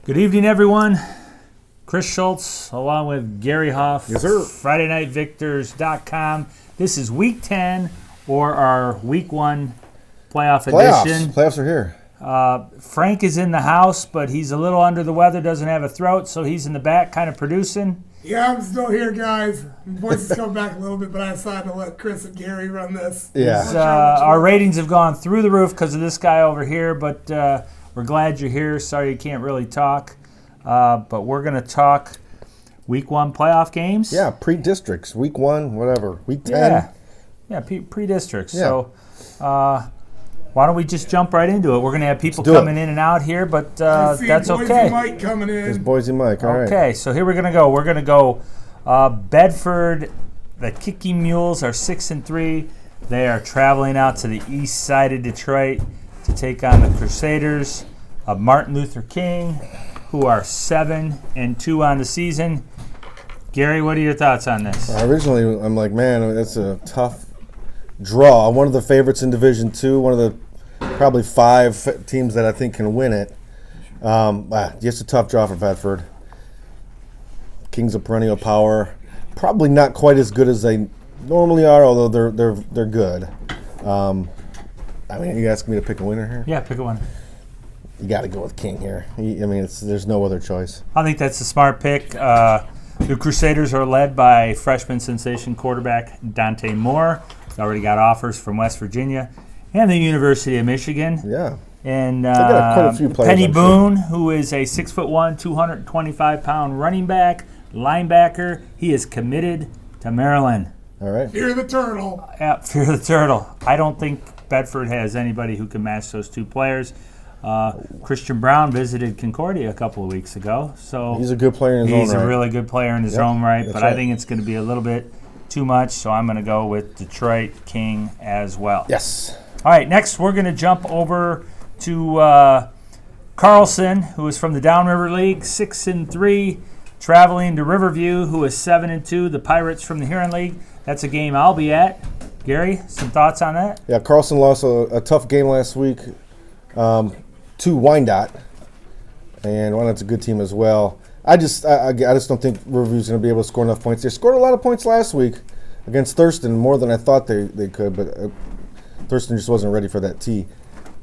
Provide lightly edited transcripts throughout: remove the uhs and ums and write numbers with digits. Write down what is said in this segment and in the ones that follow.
Good evening, everyone. Chris Schultz, along with Gary Huff. Yes, sir. FridayNightVictors.com. This is Week 10, or our Week 1 playoff edition. Playoffs are here. Frank is in the house, but he's a little under the weather, doesn't have a throat, so he's in the back kind of producing. Yeah, I'm still here, guys. My voice has come back a little bit, but I decided to let Chris and Gary run this. Yeah. Our ratings have gone through the roof because of this guy over here, but we're glad you're here. Sorry you can't really talk. But we're going to talk Week 1 playoff games. Yeah, pre-districts, Week 1, whatever. Week 10. Yeah, pre-districts. Yeah. So why don't we just jump right into it? We're going to have people coming in and out here, but that's okay. Mike coming in. There's Boise Mike, all right. Okay, so here we're going to go. We're going to go Bedford. The Kicking Mules are 6-3. They are traveling out to the east side of Detroit to take on the Crusaders of Martin Luther King, who are 7-2 on the season. Gary, what are your thoughts on this? Originally, I'm like, man, that's a tough draw. One of the favorites in Division II, one of the probably 5 teams that I think can win it. Just a tough draw for Bedford. Kings of perennial power. Probably not quite as good as they normally are, although they're good. Are you asking me to pick a winner here? Yeah, pick a winner. You got to go with King here. There's no other choice. I think that's a smart pick. The Crusaders are led by freshman sensation quarterback Dante Moore. He's already got offers from West Virginia and the University of Michigan. Yeah. And got quite a few players, Penny I'm Boone, who is a 6'1", 225-pound running back, linebacker. He is committed to Maryland. All right. Fear the turtle. Yeah, fear the turtle. I don't think Bedford has anybody who can match those two players. Christian Brown visited Concordia a couple of weeks ago, so he's a good player in his own right. He's a really good player in his own right, but right. I think it's going to be a little bit too much, so I'm going to go with Detroit King as well. Yes. All right, next we're going to jump over to Carlson, who is from the Downriver League, 6-3, traveling to Riverview, who is 7-2, the Pirates from the Huron League. That's a game I'll be at. Gary, some thoughts on that? Yeah, Carlson lost a tough game last week to Wyandotte, and Wyandott's a good team as well. I just don't think Riverview's going to be able to score enough points. They scored a lot of points last week against Thurston, more than I thought they could, but Thurston just wasn't ready for that tee.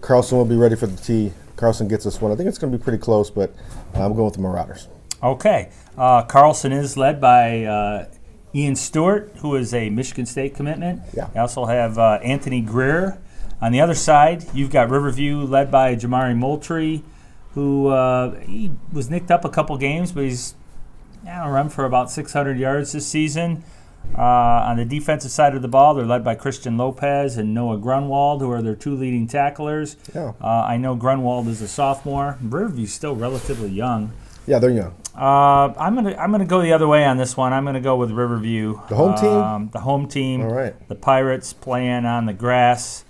Carlson will be ready for the tee. Carlson gets this one. I think it's going to be pretty close, but I'm going with the Marauders. Okay. Carlson is led by Ian Stewart, who is a Michigan State commitment. Yeah. You also have Anthony Greer. On the other side, you've got Riverview led by Jamari Moultrie, who he was nicked up a couple games, but he's run for about 600 yards this season. On the defensive side of the ball, they're led by Christian Lopez and Noah Grunwald, who are their two leading tacklers. Yeah. I know Grunwald is a sophomore. Riverview's still relatively young. Yeah, they're young. I'm gonna go the other way on this one. I'm gonna go with Riverview. The home team? The home team. All right. The Pirates playing on the grass.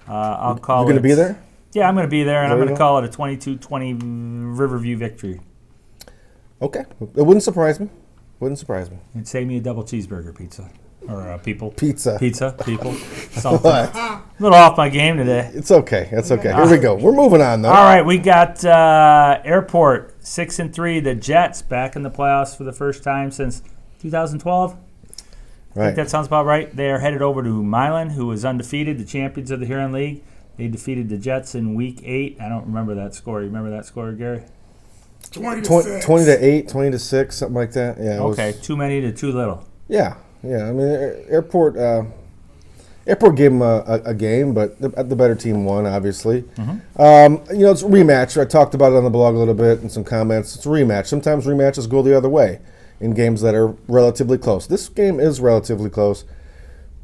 I'll call it. You're going to be there? Yeah, I'm going to be there, and I'm going to go. call it a 22-20 Riverview victory. Okay. It wouldn't surprise me. And save me a double cheeseburger pizza. Or people. Pizza. People. Something. A little off my game today. It's okay. That's okay. Here we go. We're moving on, though. All right, we got Airport, 6-3. The Jets back in the playoffs for the first time since 2012. I think that sounds about right. They are headed over to Milan, who is undefeated, the champions of the Huron League. They defeated the Jets in Week 8. I don't remember that score. You remember that score, Gary? 20-6. 20-8, 20-6, something like that. Yeah. Okay, too many to too little. Yeah. I mean, Airport gave them a game, but the better team won, obviously. Mm-hmm. It's a rematch. I talked about it on the blog a little bit in some comments. It's a rematch. Sometimes rematches go the other way in games that are relatively close. This game is relatively close.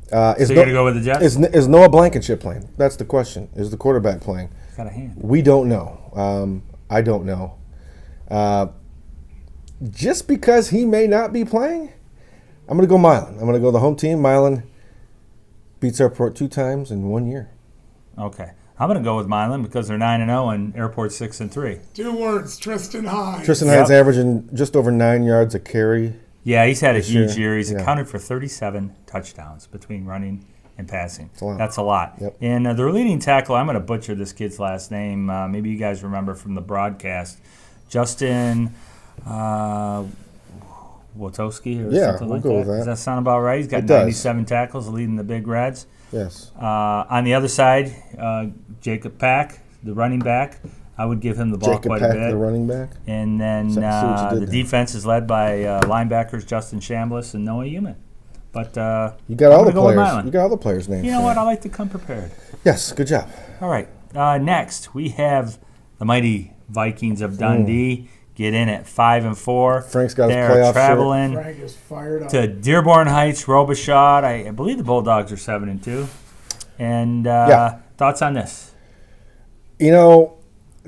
So you're going to go with the Jets? Is Noah Blankenship playing? That's the question. Is the quarterback playing? Got a hand. We don't know. I don't know. Just because he may not be playing, I'm going to go Milan. I'm going to go the home team. Milan beats Airport 2 times in 1 year. Okay. I'm going to go with Milan because they're 9-0 and Airport's 6-3. 2 words, Tristan Hines. Tristan Hines averaging just over 9 yards a carry. Yeah, he's had a huge year. He's Yeah. accounted for 37 touchdowns between running and passing. That's a lot. Yep. And their leading tackle, I'm going to butcher this kid's last name. Maybe you guys remember from the broadcast. Justin Wojtowski or Yeah, something we'll like go that. with that. Does that sound about right? He's got It does. 97 tackles, leading the Big Reds. Yes. On the other side, Jacob Pack, the running back. I would give him the ball Jacob quite Pack, a bit. the running back. And then See what you the did there. defense is led by linebackers Justin Chambliss and Noah Human. But You got all I'm the gonna go with players. Milan. You got all the players' names. you know what? I like to come prepared. Yes. Good job. All right. Next, we have the mighty Vikings of Dundee get in at 5-4. Frank's got his They're playoff shirt. traveling Frank is fired up. to Dearborn Heights, Robichaud. I believe the Bulldogs are 7-2. And Yeah. thoughts on this? You know,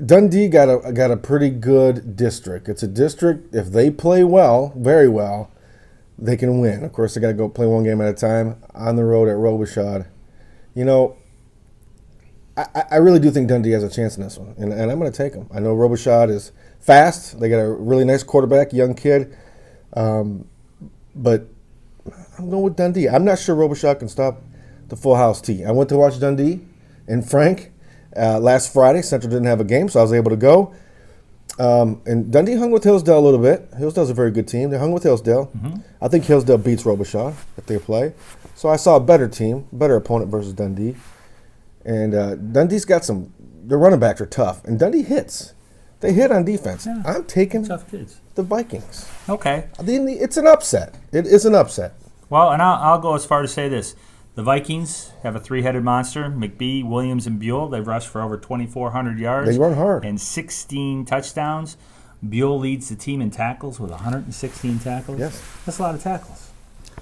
Dundee got a pretty good district. It's a district. If they play well, very well, they can win. Of course, they got to go play one game at a time on the road at Robichaud. You know, I really do think Dundee has a chance in this one, and I'm going to take them. I know Robichaud is fast. They got a really nice quarterback, young kid, but I'm going with Dundee. I'm not sure Robichaud can stop the full house T. I went to watch Dundee and Frank last Friday. Central didn't have a game, so I was able to go. And Dundee hung with Hillsdale a little bit. Hillsdale's a very good team. They hung with Hillsdale. Mm-hmm. I think Hillsdale beats Robichaud if they play. So I saw a better team, better opponent versus Dundee. And Dundee's got their running backs are tough. And Dundee hits. They hit on defense. Yeah. I'm taking Tough kids. the Vikings. Okay. It's an upset. It is an upset. Well, and I'll go as far to say this. The Vikings have a three-headed monster, McBee, Williams, and Buell. They've rushed for over 2,400 yards. They run hard. And 16 touchdowns. Buell leads the team in tackles with 116 tackles. Yes. That's a lot of tackles.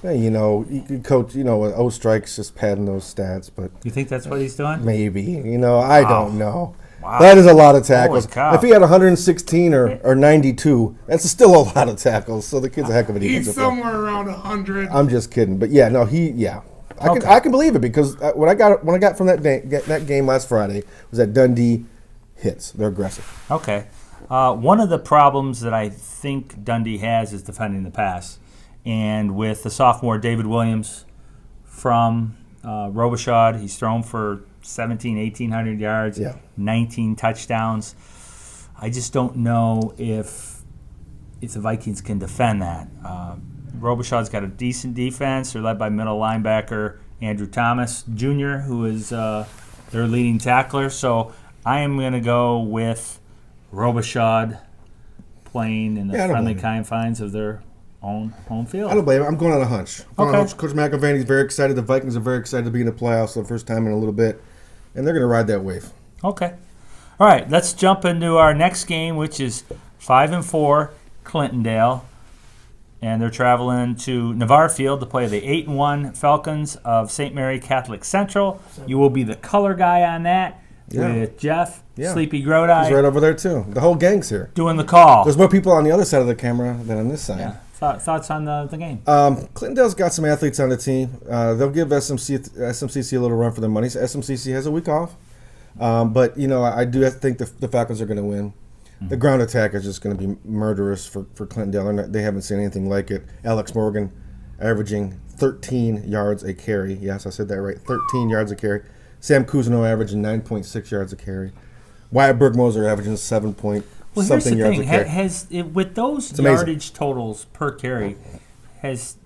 Hey, you could coach, O-Strike's just padding those stats, but You think that's what he's doing? maybe. I don't know. Wow. That is a lot of tackles. Holy cow. If he had 116 or 92, that's still a lot of tackles. So the kid's a heck of a He's defensive player. somewhere around 100. I'm just kidding, but yeah, no, Okay. I can believe it because what I got from that game last Friday was that Dundee hits. They're aggressive. Okay. One of the problems that I think Dundee has is defending the pass. And with the sophomore David Williams from Robichaud, he's thrown for 1,800 yards, Yeah. 19 touchdowns. I just don't know if the Vikings can defend that. Robichaud's got a decent defense. They're led by middle linebacker Andrew Thomas Jr., who is their leading tackler. So I am going to go with Robichaud playing in the Yeah, I don't friendly blame you. confines of their own home field. I don't blame him. I'm going on a hunch. Okay. Coach McIlvaney's very excited. The Vikings are very excited to be in the playoffs for the first time in a little bit, and they're going to ride that wave. Okay. All right, let's jump into our next game, which is 5-4 Clintondale. And they're traveling to Navarre Field to play the 8-1 Falcons of St. Mary Catholic Central. You will be the color guy on that with Jeff, Yeah. Sleepy Grodi, He's right over there too. The whole gang's here. doing the call. There's more people on the other side of the camera than on this side. Yeah. Thoughts on the game? Clintondale's got some athletes on the team. They'll give SMCC a little run for their money. So SMCC has a week off. But, I do think the Falcons are going to win. The ground attack is just going to be murderous for Clintondale. They haven't seen anything like it. Alex Morgan averaging 13 yards a carry. Yes, I said that right. 13 yards a carry. Sam Cousineau averaging 9.6 yards a carry. Wyatt Bergmoser averaging 7 point Well, here's the something yards thing. a carry. With those It's amazing. yardage totals per carry, has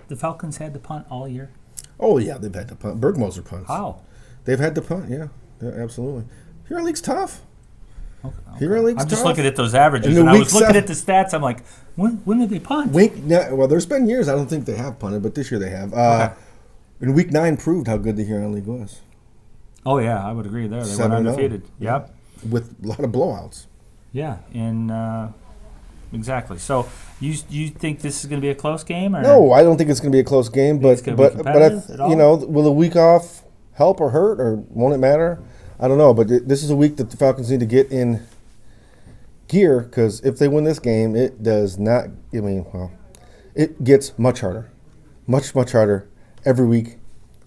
the Falcons had to punt all year? Oh, yeah, they've had to punt. Bergmoser punts. How? They've had to punt, yeah absolutely. Hero League's tough. Okay. Hero League's I'm just tough. looking at those averages, In the and I week was looking seven- at the stats. I'm like, when did they punt? Well, there's been years I don't think they have punted, but this year they have. Okay. In week 9 proved how good the Huron League was Oh yeah, I would agree there. They went 7-0. undefeated. Yep. with a lot of blowouts. Yeah, and exactly. So you think this is going to be a close game? Or? No, I don't think it's going to be a close game, it's but gonna be competitive at all? will a week off help or hurt, or won't it matter? I don't know, but this is a week that the Falcons need to get in gear because if they win this game, it does not. It gets much harder, much harder every week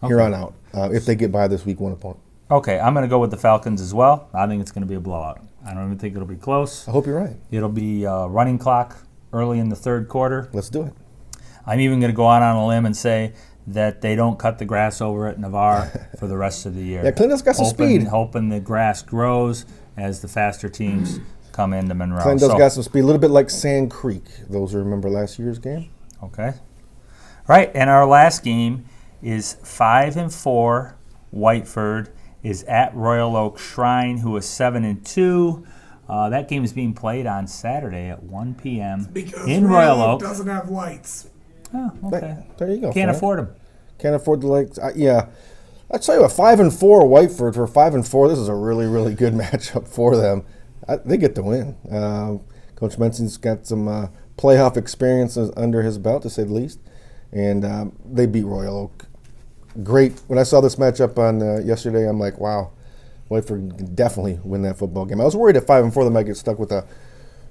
here on out. If they get by this week 1 opponent, Okay, I'm going to go with the Falcons as well. I think it's going to be a blowout. I don't even think it'll be close. I hope you're right. It'll be running clock early in the third quarter. Let's do it. I'm even going to go out on a limb and say that they don't cut the grass over at Navarre for the rest of the year. Yeah, Clinton's got some speed. Hoping the grass grows as the faster teams come into Monroe. Clinton's got some speed, a little bit like Sand Creek. Those who remember last year's game. Okay. Right, and our last game is 5-4. Whiteford is at Royal Oak Shrine, who is 7-2. That game is being played on Saturday at 1 p.m. Because in Royal Oak. doesn't have lights. Oh, okay. There you go. Can't Frank. afford them. Can't afford the lights. Yeah. I'll tell you what, 5-4 Whiteford for 5-4. This is a really, really good matchup for them. They get the win. Coach Benson's got some playoff experiences under his belt, to say the least, and they beat Royal Oak. Great. When I saw this matchup on yesterday, I'm like, wow, Whiteford can definitely win that football game. I was worried at 5-4 they might get stuck with a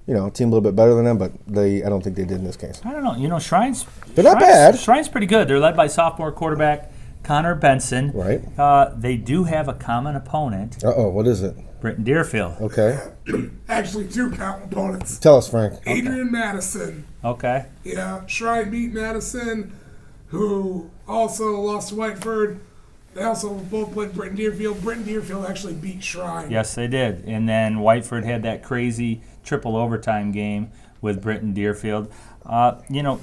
team a little bit better than them, but I don't think they did in this case. I don't know. Shrine's They're not bad. Shrine's pretty good. They're led by sophomore quarterback Connor Benson. Right. They do have a common opponent. What is it? Britton Deerfield. Okay. Actually, 2 common opponents. Tell us, Frank. Adrian Madison. Okay. Yeah, Shrine beat Madison, who also lost to Whiteford. They also both played Britton Deerfield. Britton Deerfield actually beat Shrine. Yes, they did. And then Whiteford had that crazy triple overtime game with Britton Deerfield.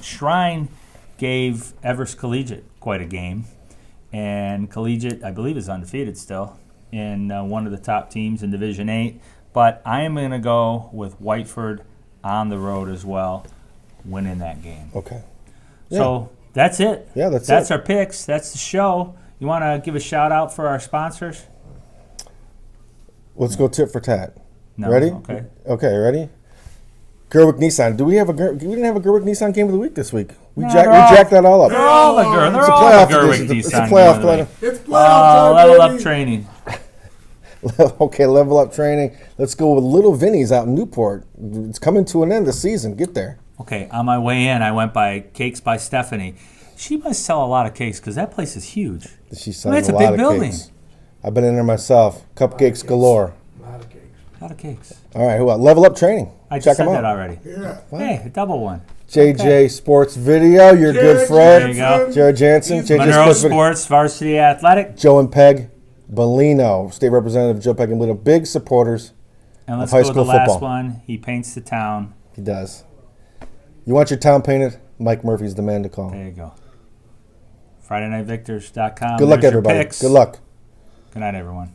Shrine gave Everest Collegiate quite a game. And Collegiate, I believe, is undefeated still in one of the top teams in Division 8. But I am going to go with Whiteford on the road as well, winning that game. Okay. So that's it. Yeah, that's That's it. our picks. That's the show. You want to give a shout out for our sponsors? Let's go tit for tat. No. Ready? Okay. Okay, ready? Gerwick Nissan. We didn't have a Gerwick Nissan game of the week this week. We No, jacked that all up. They're all the Gerwick. They're It's a all playoff the Gerwick edition. It's a Nissan playoff game of the week. It's playoff time, Level baby. up training. Okay, level up training. Let's go with Little Vinny's out in Newport. It's coming to an end this season. Get there. Okay, on my way in, I went by Cakes by Stephanie. She must sell a lot of cakes because that place is huge. She's selling That's a a lot big of building. cakes. I've been in there myself. Cupcakes galore. A lot of cakes. All right, who else? Level Up Training. I Check just said them that out. already. Yeah. Hey, a double one. JJ Sports Video, your good friend. There you go. Jared Jansen. JJ Monroe Sports Video. Sports, Varsity Athletic. Joe and Peg Bellino, State Representative Joe Peg Bellino, big supporters. And let's high go with school the last football. one. He paints the town. He does. You want your town painted? Mike Murphy's the man to call. There you go. FridayNightVictors.com. Good luck, There's your everybody. picks. Good luck. Good night, everyone.